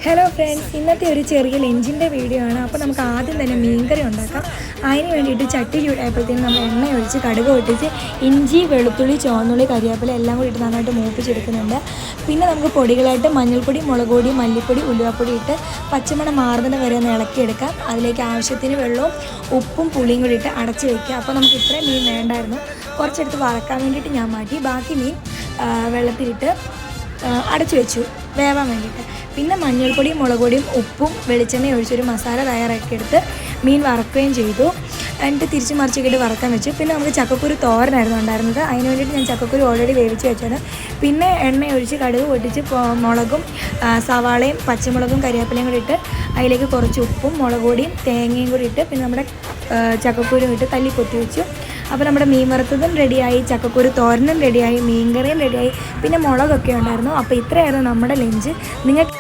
Hello friends, ഇന്നത്തെ ഒരു ചെറിയ ലഞ്ചിൻ്റെ വീഡിയോ ആണ്. അപ്പോൾ നമുക്ക് ആദ്യം തന്നെ മീൻകറി ഉണ്ടാക്കാം. അതിന് വേണ്ടിയിട്ട് ചട്ടി ചൂടായപ്പോഴത്തേനും നമ്മൾ എണ്ണ ഒഴിച്ച് കടുക് പൊട്ടിച്ച് ഇഞ്ചി, വെളുത്തുള്ളി, ചുവന്നുള്ളി, കരിവേപ്പില എല്ലാം കൂടി ഇട്ട് നന്നായിട്ട് മൂപ്പിച്ചെടുക്കുന്നുണ്ട്. പിന്നെ നമുക്ക് പൊടികളായിട്ട് മഞ്ഞൾപ്പൊടി, മുളക് പൊടി, മല്ലിപ്പൊടി, ഉലുവാപ്പൊടി ഇട്ട് പച്ചമണം മാറുന്നത് വരെ ഒന്ന് ഇളക്കിയെടുക്കാം. അതിലേക്ക് ആവശ്യത്തിന് വെള്ളവും ഉപ്പും പുളിയും കൂടി ഇട്ട് അടച്ച് വയ്ക്കുക. അപ്പോൾ നമുക്ക് ഇത്രയും മീൻ വേണ്ടായിരുന്നു. കുറച്ചെടുത്ത് വറക്കാൻ വേണ്ടിയിട്ട് ഞാൻ മാറ്റി. ബാക്കി മീൻ വെള്ളത്തിലിട്ട് അടച്ചു വെച്ചു വേവാൻ വേണ്ടിയിട്ട്. പിന്നെ മഞ്ഞൾപ്പൊടിയും മുളക് പൊടിയും ഉപ്പും വെളിച്ചെണ്ണയും ഒഴിച്ചൊരു മസാല തയ്യാറാക്കിയെടുത്ത് മീൻ വറക്കുകയും ചെയ്തു. എന്നിട്ട് തിരിച്ച് മറിച്ചിട്ട് വറക്കാൻ വെച്ചു. പിന്നെ നമുക്ക് ചക്കക്കുരു തോരനായിരുന്നു ഉണ്ടായിരുന്നത്. അതിന് വേണ്ടിയിട്ട് ഞാൻ ചക്കക്കുരു ഓൾറെഡി വേവിച്ച് വെച്ചാണ്. പിന്നെ എണ്ണ ഒഴിച്ച് കടുക് പൊട്ടിച്ച് മുളകും സവാളയും പച്ചമുളകും കരിവേപ്പിലയും കൂടി ഇട്ട് അതിലേക്ക് കുറച്ച് ഉപ്പും മുളക് പൊടിയും തേങ്ങയും കൂടി ഇട്ട് പിന്നെ നമ്മുടെ ചക്കക്കുരും ഇട്ട് തല്ലി കൊത്തി വെച്ചു. അപ്പോൾ നമ്മുടെ മീൻ വറുത്തതും റെഡിയായി, ചക്കക്കുരു തോരനും റെഡിയായി, മീൻകറിയും റെഡിയായി, പിന്നെ മുളകൊക്കെ ഉണ്ടായിരുന്നു. അപ്പോൾ ഇത്രയായിരുന്നു നമ്മുടെ ലഞ്ച്. നിങ്ങൾക്ക്